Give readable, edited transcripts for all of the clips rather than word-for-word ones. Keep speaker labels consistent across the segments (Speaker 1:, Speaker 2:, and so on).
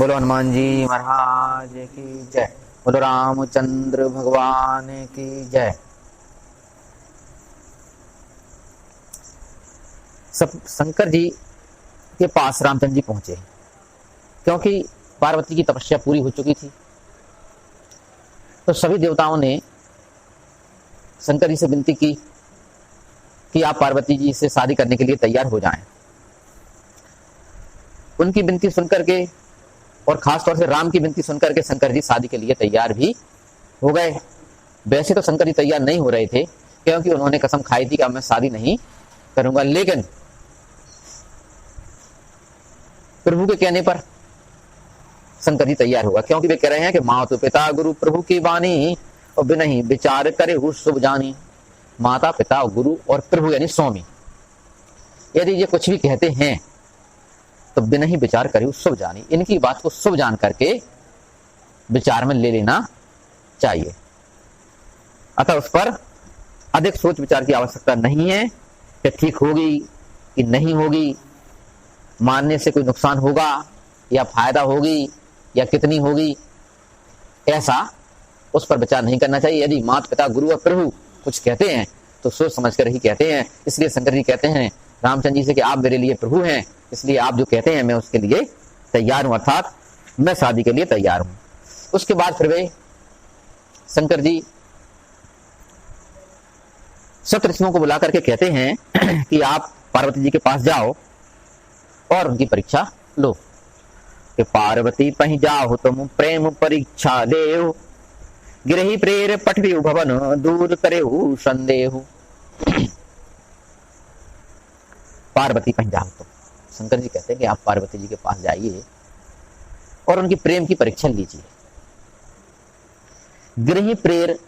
Speaker 1: बोलो हनुमान जी महाराज की जय। बोलो रामचंद्र भगवान की जय। सब शंकर जी के पास रामचंद्र जी पहुंचे क्योंकि पार्वती की तपस्या पूरी हो चुकी थी। तो सभी देवताओं ने शंकर जी से विनती की कि आप पार्वती जी से शादी करने के लिए तैयार हो जाएं। उनकी विनती सुनकर के और खासतौर से राम की विनती सुनकर के शंकर जी शादी के लिए तैयार भी हो गए। वैसे तो शंकर जी तैयार नहीं हो रहे थे क्योंकि उन्होंने कसम खाई थी कि अब मैं शादी नहीं करूंगा, लेकिन प्रभु के कहने पर शंकर जी तैयार हुआ क्योंकि वे कह रहे हैं कि माता पिता गुरु प्रभु की वाणी और बिनहि विचार करे हु शुभ जानी। माता पिता गुरु और प्रभु यानी स्वामी यदि ये कुछ भी कहते हैं तो बिना ही विचार करे शुभ जानी, इनकी बात को शुभ जान करके विचार में ले लेना चाहिए। अतः उस पर अधिक सोच विचार की आवश्यकता नहीं है कि ठीक होगी कि नहीं होगी, मानने से कोई नुकसान होगा या फायदा होगी या कितनी होगी, ऐसा उस पर विचार नहीं करना चाहिए। यदि माता पिता गुरु और प्रभु कुछ कहते हैं तो सोच समझ कर ही कहते हैं। इसलिए शंकर जी कहते हैं रामचंद्र जी से कि आप मेरे लिए प्रभु हैं, इसलिए आप जो कहते हैं मैं उसके लिए तैयार हूं, अर्थात मैं शादी के लिए तैयार हूं। उसके बाद फिर वे शंकर जी सप्तऋषियों को बुला करके कहते हैं कि आप पार्वती जी के पास जाओ और उनकी परीक्षा लो कि पार्वती पहि जाओ तुम प्रेम परीक्षा ले, गिरहि प्रेर पठवी भवन दूर करे संदेह। पार्वती पहि जाओ तुम, शंकर जी कहते हैं कि आप पार्वती जी के पास जाइए और उनकी प्रेम की परीक्षा लीजिए। गृह प्रेर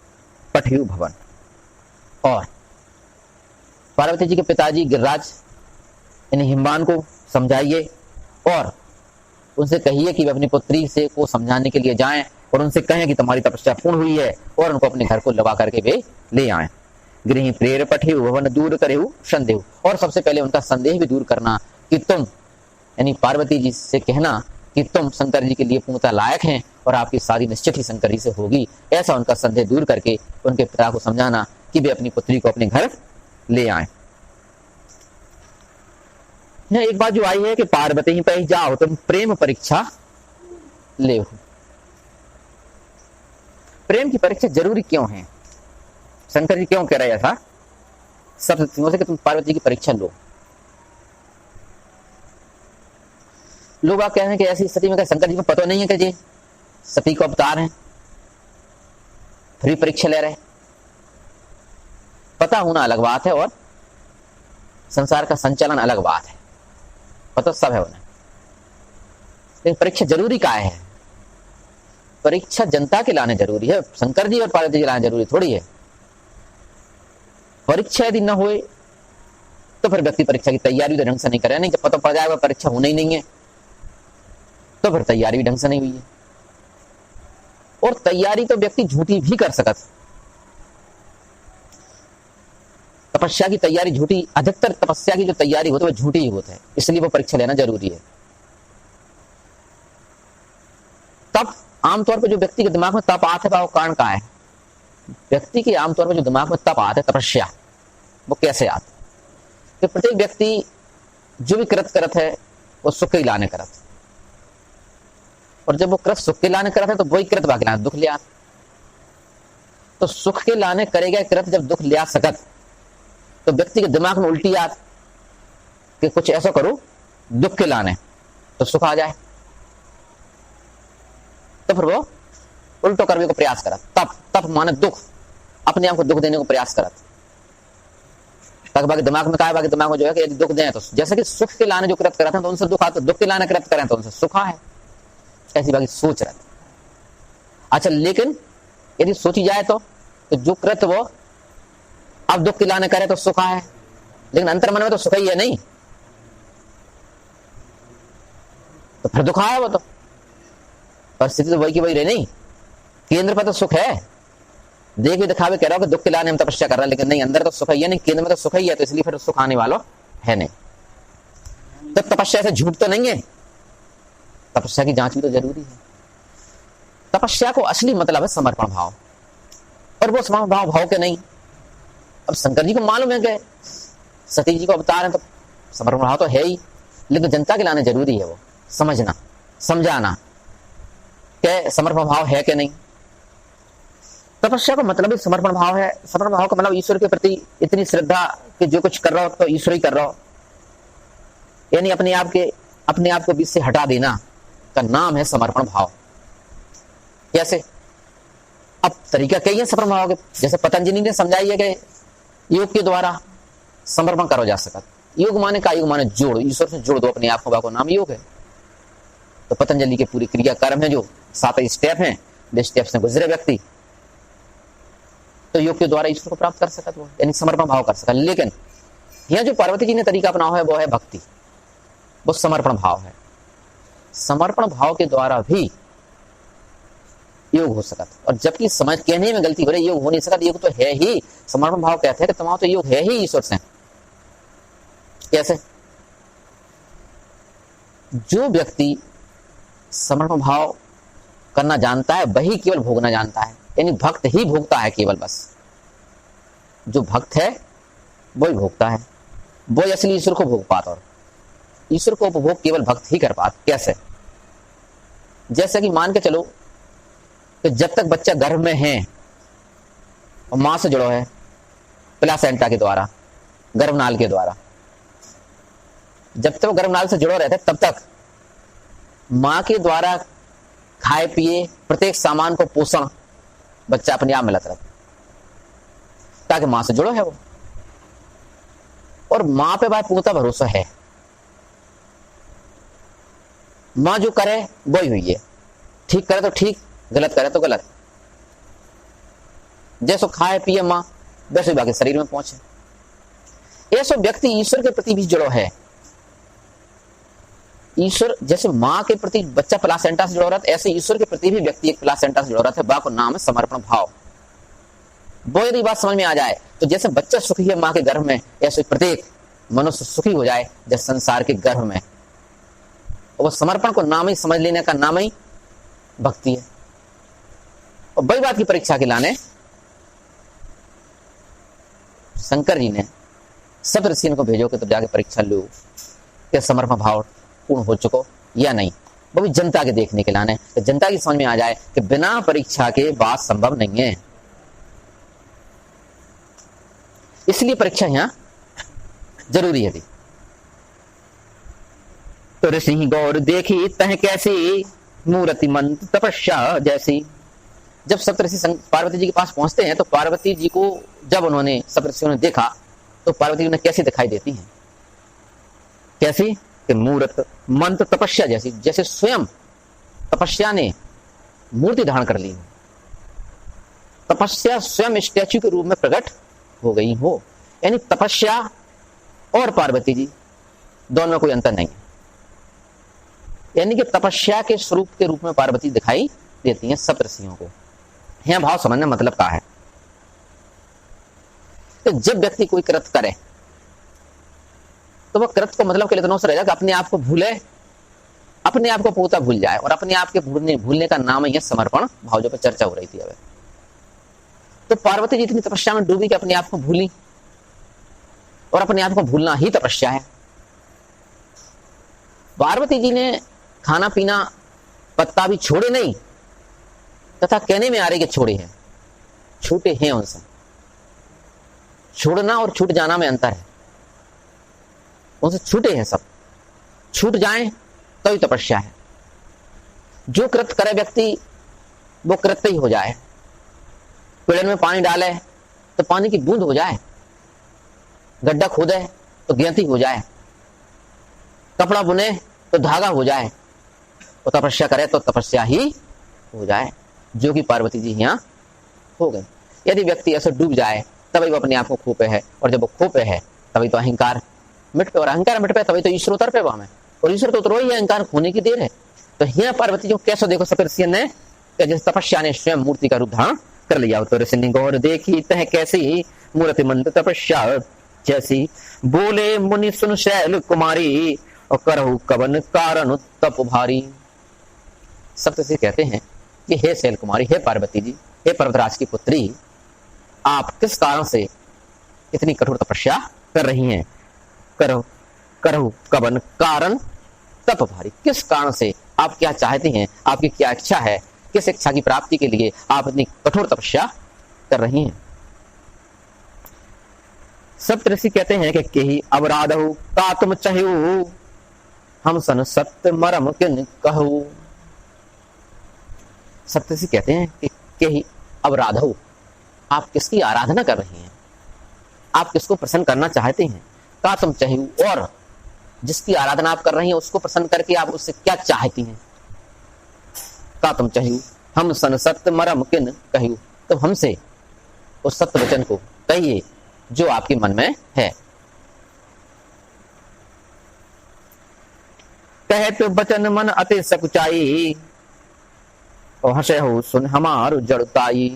Speaker 1: पठयु भवन, और पार्वती जी के पिताजी गिरिराज इन हिमवान को समझाइए और उनसे कहिए कि वे अपनी पुत्री से को समझाने के लिए जाएं और उनसे कहें कि तुम्हारी तपस्या पूर्ण हुई है और उनको अपने घर को लगा करके वे ले आए। गृह प्रेर पठयु भवन दूर करे संदेह, और सबसे पहले उनका संदेह भी दूर करना कि तुम यानी पार्वती जी से कहना कि तुम शंकर जी के लिए पूर्णतः लायक हैं और आपकी शादी निश्चित ही शंकर जी से होगी। ऐसा उनका संदेह दूर करके उनके पिता को समझाना कि वे अपनी पुत्री को अपने घर ले आए। एक बात जो आई है कि पार्वती ही पे जाओ तुम प्रेम परीक्षा ले। प्रेम की परीक्षा जरूरी क्यों है? शंकर जी क्यों कह रहे ऐसा सब सत्यों से कि तुम पार्वती की परीक्षा लो? लोग आप कह रहे हैं कि ऐसी स्थिति में शंकर जी को पता नहीं है कि जी सती को अवतार हैं, फिर भी परीक्षा ले रहे। पता होना अलग बात है और संसार का संचालन अलग बात है। पता सब है उन्हें, लेकिन परीक्षा जरूरी क्या है? परीक्षा जनता के लाने जरूरी है, शंकर जी और पार्वती जी लाने जरूरी थोड़ी है। परीक्षा यदि न हुए तो फिर व्यक्ति परीक्षा की तैयारी तो ढंग से नहीं करे, नहीं जब पता पड़ जाएगा परीक्षा होना ही नहीं है तो फिर तैयारी भी ढंग से नहीं हुई है। और तैयारी तो व्यक्ति झूठी भी कर सकता, तपस्या की तैयारी झूठी, अधिकतर तपस्या की जो तैयारी होती है वो झूठी ही होती है, इसलिए वो परीक्षा लेना जरूरी है। तब आमतौर पर जो व्यक्ति के दिमाग में तप आता है वो कारण का है? व्यक्ति के आमतौर पर जो दिमाग में तप आता है तपस्या, वो कैसे आता है? तो प्रत्येक व्यक्ति जो भी कृत करत है वो सुख के लाने करत, और जब वो कृत सुख के लाने करत है तो वही कृत बाकी लाने दुख ले आत। तो सुख के लाने करेगा कृत जब दुख ले आ सकत तो व्यक्ति के दिमाग में उल्टी आत कि कुछ ऐसा करो दुख के लाने तो सुख आ जाए, तो फिर वो उल्टो करने को प्रयास करत। तप माने दुख, अपने आप को दुख देने को प्रयास करत। तक बाकी दिमाग में बाकी दिमाग में जो है कि यदि दुख दें तो जैसे कि सुख के लाने जो कृत करते हैं तो उनसे दुख आता, दुख के लाने कृत करें तो उनसे सुख है, ऐसी बाकी सोच रहती। अच्छा, लेकिन यदि सोची जाए तो जो कृत वो अब दुख के लाने करे तो सुख है, लेकिन अंतर्मन में तो सुख ही है नहीं, तो फिर दुख है वो तो परिस्थिति तो वही की वही रही नहीं। केंद्र पर तो सुख है, देख भी दिखावे कह रहा हो कि दुख के लाने हम तपस्या कर रहे हैं, लेकिन नहीं अंदर तो सुख ही है नहीं, केंद्र में तो सुख ही है, तो इसलिए फिर सुख आने वाला है नहीं। तो तपस्या से झूठ तो नहीं है, तपस्या की जांच भी तो जरूरी है। तपस्या को असली मतलब है समर्पण भाव, और वो समर्पण भाव के नहीं। अब शंकर जी को मालूम है कि सती जी को अवतार है, तो समर्पण भाव तो है ही, लेकिन जनता के लाने जरूरी है वो समझना, समझाना कि समर्पण भाव है कि नहीं। तपस्या का मतलब ही समर्पण भाव है। समर्पण भाव का मतलब ईश्वर के प्रति इतनी श्रद्धा कि जो कुछ कर रहा हो तो ईश्वर ही कर रहा हो, यानी अपने आप को बीच से हटा देना का नाम है समर्पण भाव। कैसे? अब तरीका कई है समर्पण भाव के, जैसे पतंजलि ने समझाई है कि योग के द्वारा समर्पण करो जा सकता। योग माने का, योग माने जोड़, ईश्वर से जोड़ दो अपने आप को, नाम योग है। तो पतंजलि के पूरी क्रिया कर्म है, जो 7 स्टेप हैं, वे स्टेप से गुजरे व्यक्ति तो योग के द्वारा ईश्वर को प्राप्त कर सकता, वो यानी समर्पण भाव कर सकता। लेकिन यह जो पार्वती जी ने तरीका अपनाया है वो है भक्ति, वो समर्पण भाव है। समर्पण भाव के द्वारा भी योग हो सकता, और जबकि समझ कहने में गलती हो रही, योग हो नहीं सकता। योग तो है ही, समर्पण भाव कहते हैं कि तुम्हारा तो योग है ही ईश्वर से। कैसे? जो व्यक्ति समर्पण भाव करना जानता है वही केवल भोगना जानता है, यानी भक्त ही भोगता है केवल, बस जो भक्त है वही भोगता है, वही असली ईश्वर को भोग पाता, और ईश्वर को उपभोग केवल भक्त ही कर पाता। कैसे? जैसे कि मान के चलो कि जब तक बच्चा गर्भ में है और मां से जुड़ो है प्लासेंटा के द्वारा, गर्भनाल के द्वारा, जब तक वो गर्भनाल से जुड़ो रहता है तब तक मां के द्वारा खाए पिए प्रत्येक सामान को पोषण बच्चा अपने आप मिलता रहता, ताकि मां से जुड़ो है वो, और मां पे भाई पूरा भरोसा है। मां जो करे वही हुई है, ठीक करे तो ठीक, गलत करे तो गलत। जैसो खाए पिए मां, वैसे बाकी शरीर में पहुंचे। ऐसा व्यक्ति ईश्वर के प्रति भी जुड़ो है। ईश्वर जैसे मां के प्रति बच्चा प्लासेंटा से जुड़ा रहता है, ऐसे ईश्वर के प्रति भी व्यक्ति एक प्लासेंटा से जुड़ा रहता है। बाको नाम है समर्पण भाव। वो यदि बात समझ में आ जाए तो जैसे बच्चा सुखी है मां के गर्भ में, ऐसे प्रत्येक मनुष्य सुखी हो जाए जैसे संसार के गर्भ में। वो समर्पण को नाम ही समझ लेने का नाम ही भक्ति है। और बड़ी बात की परीक्षा के लाने शंकर जी ने सब ऋषियों को भेजो कि तब जाके परीक्षा लो कि समर्पण भाव पूर्ण हो चुको या नहीं। वो भी जनता के देखने के लाने, तो जनता की समझ में आ जाए कि बिना परीक्षा के बात संभव नहीं है। इसलिए परीक्षा यहां जरूरी है। तो ऋषि गौर देखी तह कैसी, मूर्ति मंत्र तपस्या जैसी। जब सप्तऋषि पार्वती जी के पास पहुंचते हैं तो पार्वती जी को जब उन्होंने सप्तऋषियों ने देखा तो पार्वती जी उन्हें कैसी दिखाई देती हैं? कैसी? कि मूर्त मंत्र तपस्या जैसी, जैसे स्वयं तपस्या ने मूर्ति धारण कर ली, तपस्या स्वयं स्टैच्यू के रूप में प्रकट हो गई हो। यानी तपस्या और पार्वती जी दोनों में कोई अंतर नहीं है, यानी कि तपस्या के स्वरूप के रूप में पार्वती दिखाई देती हैं सप्तऋषियों को। यह भाव समझने मतलब क्या है? तो जब व्यक्ति कोई कृत करे तो वह कृत को मतलब के लिए इतना रह जाए कि अपने आप को भूले, अपने आप को पूरा भूल जाए, और अपने आप के भूलने का नाम है समर्पण भाव, जो पर चर्चा हो रही थी अब। तो पार्वती जी इतनी तपस्या में डूबी कि अपने आप को भूली, और अपने आप को भूलना ही तपस्या है। पार्वती जी ने खाना पीना पत्ता भी छोड़े नहीं, तथा कहने में आ रही कि छोड़े हैं, छूटे हैं उनसे। छोड़ना और छूट जाना में अंतर है। उनसे छूटे हैं सब, छूट जाएं तो ही तपस्या है। जो कृत करे व्यक्ति वो कृत्य ही हो जाए। पेड़ में पानी डाले तो पानी की बूंद हो जाए, गड्ढा खोदे तो गेंती हो जाए, कपड़ा बुने तो धागा हो जाए, और तपस्या करे तो तपस्या ही हो जाए, जो कि पार्वती जी यहाँ हो गए। यदि व्यक्ति ऐसे डूब जाए तभी वो अपने आप को खोपे है, और जब वो खोपे है तभी तो अहंकार मिट पे, और अहंकार मिट पे तभी तो ईश्वर उतर पे वहां में, और ईश्वर तो उतरो ही अहंकार खोने की देर है। तो यहाँ पार्वती जी कैसे देखो सप्तऋषि ने जैसे तपस्या ने स्वयं मूर्ति का रूप धारण कर लिया। तो ऋषि गौर देखी तह कैसी, मूर्ति मंत्र तपस्या जैसी। बोले मुनि सुन शैल कुमारी, और करहु कवन कारण तप भारी। सप्तऋषि कहते हैं कि हे शैल कुमारी, हे पार्वती जी, हे पर्वतराज की पुत्री, आप किस कारण से इतनी कठोर तपस्या कर रही हैं? करो करो कवन कारण तप भारी, किस कारण से आप क्या चाहती हैं, आपकी क्या इच्छा है, किस इच्छा की प्राप्ति के लिए आप इतनी कठोर तपस्या कर रही हैं? सप्तऋषि कहते हैं कि केहि अवराधहु का तुम चहु, हम सन सत्य मरम किन कहु। सप्तऋषि कहते हैं कि केहि अवराधहु, आप किसकी आराधना कर रही हैं, आप किसको प्रसन्न करना चाहते हैं? का तुम चहु, और जिसकी आराधना आप कर रही हैं उसको प्रसन्न करके आप उससे क्या चाहती हैं? का तुम चहु, हम सन सत्य मरम किन कहु, तो हमसे उस सत्य वचन को कहिए जो आपके मन में है। कहत बचन मन अति सकुचाई, और हसे हो सुन हमार जड़ताई।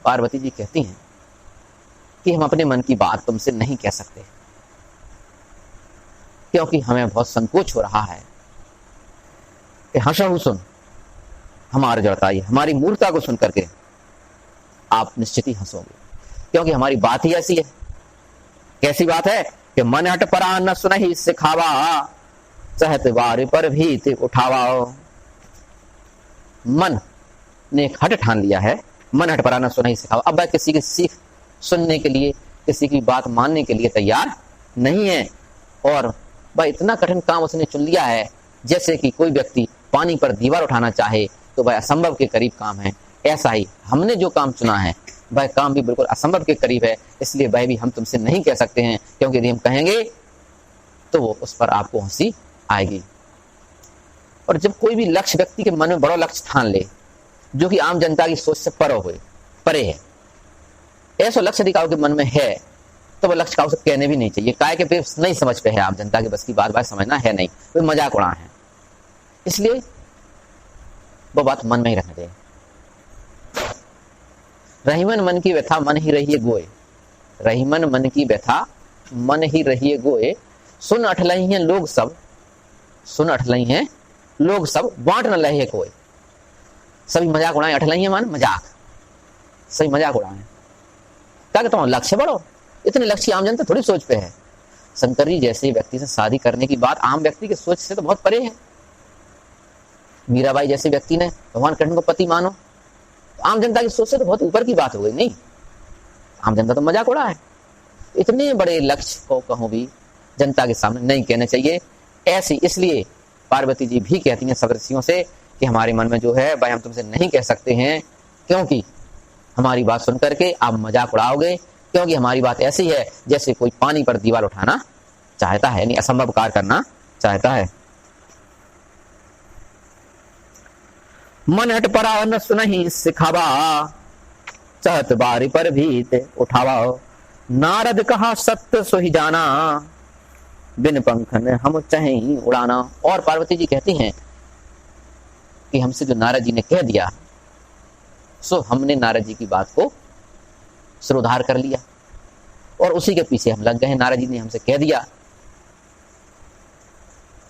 Speaker 1: पार्वती जी कहती हैं कि हम अपने मन की बात तुमसे नहीं कह सकते, क्योंकि हमें बहुत संकोच हो रहा है। हंसहु सुन हमारे जड़ताई, हमारी मूर्खता को सुन करके आप निश्चित ही हंसोगे, क्योंकि हमारी बात ही ऐसी है। कैसी बात है कि मन हट परा न सुनहि सिखावा, सहत बार पर भी उठावा। मन ने एक हट ठान लिया है, मन हट परा न सुनहि सिखावा। अब वह किसी की सीख सुनने के लिए, किसी की बात मानने के लिए तैयार नहीं है, और वह इतना कठिन काम उसने चुन लिया है जैसे कि कोई व्यक्ति पानी पर दीवार उठाना चाहे तो वह असंभव के करीब काम है। ऐसा ही हमने जो काम चुना है वह काम भी बिल्कुल असंभव के करीब है, इसलिए वह भी हम तुमसे नहीं कह सकते हैं, क्योंकि यदि हम कहेंगे तो वो उस पर आपको हंसी आएगी। और जब कोई भी लक्ष्य व्यक्ति के मन में बड़ा लक्ष्य ठान ले जो कि आम जनता की सोच से परे है, ऐसा लक्ष्य यदि के मन में है तो वह लक्ष्य का उसे कहने भी नहीं चाहिए। काय के फिर नहीं समझ पे है, आम जनता की बस की बात समझना है नहीं, वो मजाक उड़ा है, इसलिए वो बात मन में ही रखने दे। रहीमन मन की व्यथा मन ही रहिए गोए, रहीमन मन की व्यथा मन ही रहिए गोए। सुन अठलही हैं लोग सब, सुन अठलही हैं लोग सब, बांट न लहे कोई। सभी मजाक उड़ाए, अठलही मन मजाक, सभी मजाक उड़ाए। क्या कहता हूँ, लक्ष्य बढ़ो, इतने लक्ष्य आम जनता थोड़ी सोच पे है। शंकर जी जैसे व्यक्ति से शादी करने की बात आम व्यक्ति की सोच से तो बहुत परे है। मीराबाई जैसे व्यक्ति ने भगवान कृष्ण को पति मानो, तो आम जनता की सोच से तो बहुत ऊपर की बात हो गई। नहीं, आम जनता तो मजाक उड़ा है। इतने बड़े लक्ष्य को कहूं भी जनता के सामने नहीं कहना चाहिए। ऐसी इसलिए पार्वती जी भी कहती हैं सब ऋषियों से कि हमारे मन में जो है वह हम तुमसे नहीं कह सकते हैं, क्योंकि हमारी बात सुन करके आप मजाक उड़ाओगे, क्योंकि हमारी बात ऐसी है जैसे कोई पानी पर दीवार उठाना चाहता है, यानी असंभव कार्य करना चाहता है। मन हट परा न सुनहि सिखावा, चाहत बारी पर भी उठावा। नारद कहा सत्य सोहि जाना, बिन पंखन हम चाहे उड़ाना। और पार्वती जी कहती हैं कि हमसे जो नारद जी ने कह दिया, सो हमने नारद जी की बात को सिरोधार कर लिया और उसी के पीछे हम लग गए। नारद जी ने हमसे कह दिया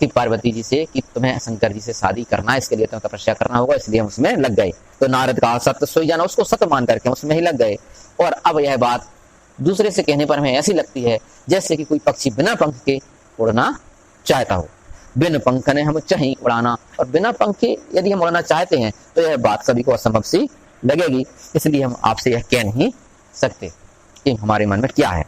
Speaker 1: कि पार्वती जी से कि तुम्हें शंकर जी से शादी करना है, इसके लिए तुम्हें तपस्या करना होगा, इसलिए हम उसमें लग गए। तो नारद का सत्य सोई जाना, उसको सत्य मान करके हम उसमें ही लग गए। और अब यह बात दूसरे से कहने पर हमें ऐसी लगती है जैसे कि कोई पक्षी बिना पंख के उड़ना चाहता हो। बिन पंख ने हम चाहे उड़ाना, और बिना पंख के यदि हम उड़ना चाहते हैं तो यह बात सभी को असंभव सी लगेगी। इसलिए हम आपसे यह कह नहीं सकते कि हमारे मन में क्या है।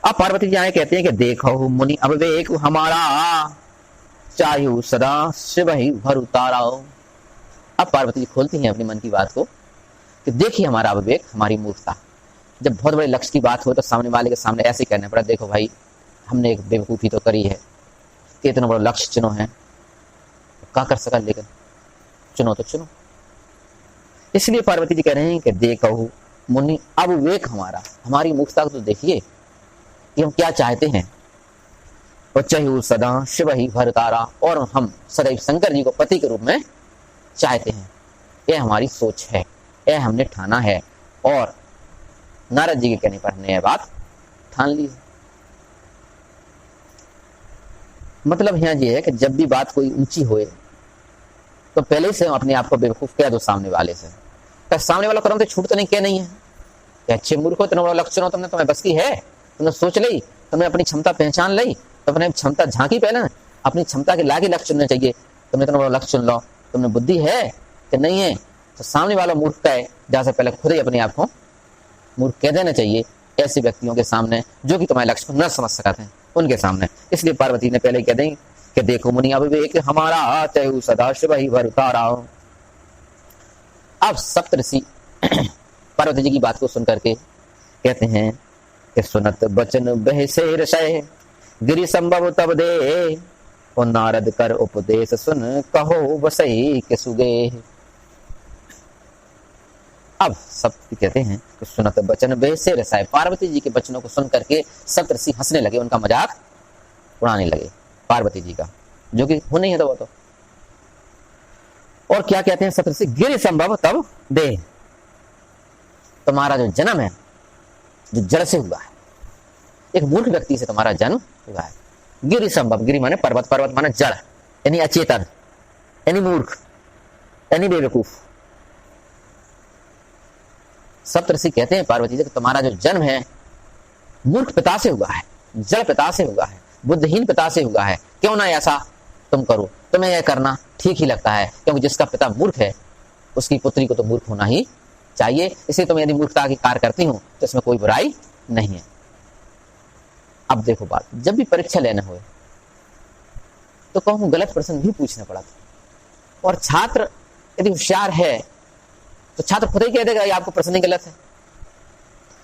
Speaker 1: अब पार्वती जी आए कहते हैं कि देखो मुनि अविवेक हमारा, चाहू सदा शिव ही भर उतारा। अब पार्वती जी खोलती हैं अपने मन की बात को कि देखिए हमारा अविवेक, हमारी मूर्खता। जब बहुत बड़े लक्ष्य की बात हो तो सामने वाले के सामने ऐसे कहना पड़ा, देखो भाई हमने एक बेवकूफ़ी तो करी है कि इतना बड़ा लक्ष्य चुनो है, क्या कर सका, लेकिन चुनो तो चुनो। इसलिए पार्वती जी कह रहे हैं कि देखो मुनि अविवेक हमारा, हमारी मूर्खता को तो देखिए कि हम क्या चाहते हैं। चहु सदा शिव ही भर तारा, और हम सदैव शंकर जी को पति के रूप में चाहते हैं। यह हमारी सोच है, यह हमने ठाना है, और नारद जी के कहने पर हमने यह बात ठान ली है। मतलब यहाँ ये है कि जब भी बात कोई ऊंची होए तो पहले से अपने आप को बेवकूफ कह दो सामने वाले से। क्या सामने वाला कर्म तो छूट तो नहीं, क्या नहीं है? क्या अच्छे मूर्ख हो, इतना बड़ा लक्षण हो तुमने, तुम्हें बस की है, तुमने सोच ली, तुमने अपनी क्षमता पहचान ली, तो अपने क्षमता झांकी पहले, अपनी क्षमता के लागे लक्ष्य चुनना चाहिए। तुमने इतना बड़ा लक्ष्य चुन लो, तुमने बुद्धि है कि नहीं है? तो सामने वाला मूर्ख का है, जहां से पहले खुद ही अपने आप को मूर्ख कह देना चाहिए ऐसे व्यक्तियों के सामने जो कि तुम्हारे लक्ष्य को न समझ सकते हैं, उनके सामने। इसलिए पार्वती ने पहले कह दें कि देखो मुनि अविवेक हमारा तयु सदाशिव ही भरतारा। अब सप्तऋषि पार्वती जी की बात को सुन करके कहते हैं कि सुनत बचन बहसे रसय गिरि संभव तब दे, और नारद कर उपदेश सुन कहो बसई के सुगे। अब सब कहते हैं कि सुनत बचन बहसे रसाय, पार्वती जी के बचनों को सुन करके सप्तऋषि हंसने लगे, उनका मजाक उड़ाने लगे पार्वती जी का, जो कि हो नहीं है तो वो तो। और क्या कहते हैं सप्तऋषि, गिरि संभव तब दे, तुम्हारा जो जन्म है जो जड़ से हुआ है, एक मूर्ख व्यक्ति से तुम्हारा जन्म हुआ है। गिरि संभव, गिरि माने पर्वत, पर्वत माने जड़, यानी अचेतन, यानी मूर्ख, यानी बेवकूफ। सप्तऋषि कहते हैं पार्वती जी कि तुम्हारा जो जन्म है मूर्ख पिता से हुआ है, जड़ पिता से हुआ है, बुद्धिहीन पिता से हुआ है। क्यों ना ऐसा तुम करो, तुम्हें यह करना ठीक ही लगता है, क्योंकि जिसका पिता मूर्ख है उसकी पुत्री को तो मूर्ख होना ही चाहिए। इसलिए तुम यदि मूर्खता की कार्य करती हो तो इसमें कोई बुराई नहीं है। अब देखो बात, जब भी परीक्षा लेना हो तो कहूं गलत प्रश्न भी पूछना पड़ा था, और छात्र यदि होशियार है तो छात्र खुद ही कह देगा ये आपको प्रश्न गलत है,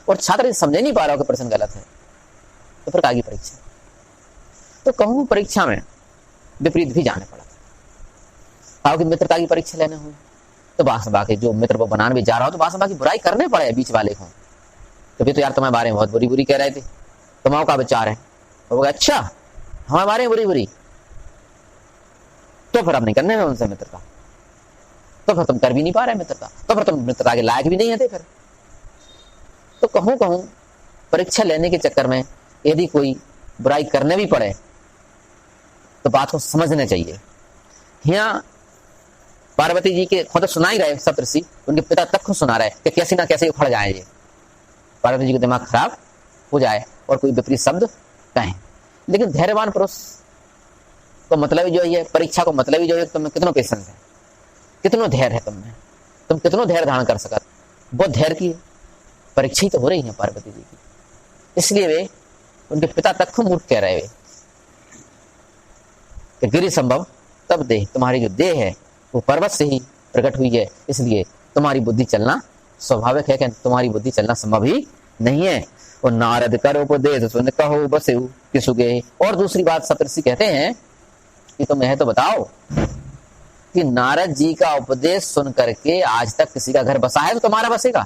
Speaker 1: और छात्र समझ नहीं पा रहा हो कि प्रश्न गलत है, तो फिर आगे परीक्षा। तो कहूं परीक्षा में विपरीत भी जाने पड़ा था। आओ कि मित्रता की परीक्षा लेने हो तो बाकी जो मित्र वो बनाने भी जा रहा हो तो बाकी बुराई करने पड़े बीच वाले को, तो भी तो यार तुम्हारे बारे में बहुत बुरी बुरी कह रहे थे, तुम्हारा का विचार है, तो अच्छा हमारे बारे में बुरी बुरी, तो फिर अब नहीं करने में उनसे मित्रता, तो फिर तुम कर भी नहीं पा रहे मित्रता, तो फिर तुम मित्रता के लायक भी नहीं है फिर। तो कहूं परीक्षा लेने के चक्कर में यदि कोई बुराई करने भी पड़े तो बात को समझना चाहिए। यहाँ पार्वती जी के खुद सुना ही रहे सप्तऋषि, उनके पिता तक खुद सुना रहे कि कैसे ना कैसे उखड़ जाए ये, पार्वती जी का दिमाग खराब हो जाए और कोई विपरीत शब्द कहें। लेकिन धैर्यवान पुरुष को मतलब जो है, परीक्षा को मतलब ही जो है तुम्हें कितना पेशेंस है, कितना धैर्य है तुम्हें, तुम कितना धैर्य धारण कर सकते, बहुत धैर्य की परीक्षा ही तो हो रही है पार्वती जी की। इसलिए वे उनके पिता तक को मूर्ख कह रहे कि गिरि संभव तब देह, तुम्हारी जो देह है वो पर्वत से ही प्रकट हुई है, इसलिए तुम्हारी बुद्धि चलना स्वाभाविक है कि तुम्हारी बुद्धि चलना संभव ही नहीं है। और नारद कर उपदेश सुन कहो बसे किसुगे। और दूसरी बात सप्तऋषि कहते हैं कि तुम यह तो बताओ कि नारद जी का उपदेश सुन करके आज तक किसी का घर बसा है तो तुम्हारा बसेगा?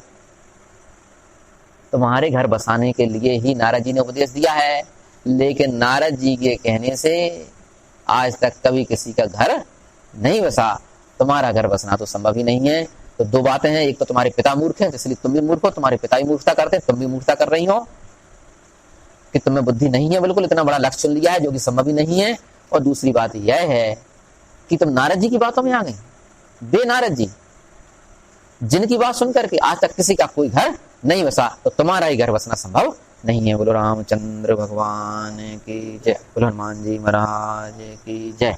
Speaker 1: तुम्हारे घर बसाने के लिए ही नारद जी ने उपदेश दिया है, लेकिन नारद जी के कहने से आज तक कभी किसी का घर नहीं बसा, तुम्हारा घर बसना तो संभव ही नहीं है। तो दो बातें हैं, एक तो तुम्हारे पिता मूर्ख हैं इसलिए तुम भी मूर्ख हो, तुम्हारे पिता भी मूर्खता करते हैं, तुम भी मूर्खता कर रही हो कि तुम्हें बुद्धि नहीं है, बिल्कुल इतना बड़ा लक्ष्य चुन लिया है जो कि संभव ही नहीं है। और दूसरी बात यह है कि तुम नारद जी की बातों में आ गए, बे नारद जी जिनकी बात सुनकर के आज तक किसी का कोई घर नहीं बसा, तो तुम्हारा ही घर बसना संभव नहीं है। बोलो रामचंद्र भगवान की जय, बोलो हनुमान जी महाराज की जय।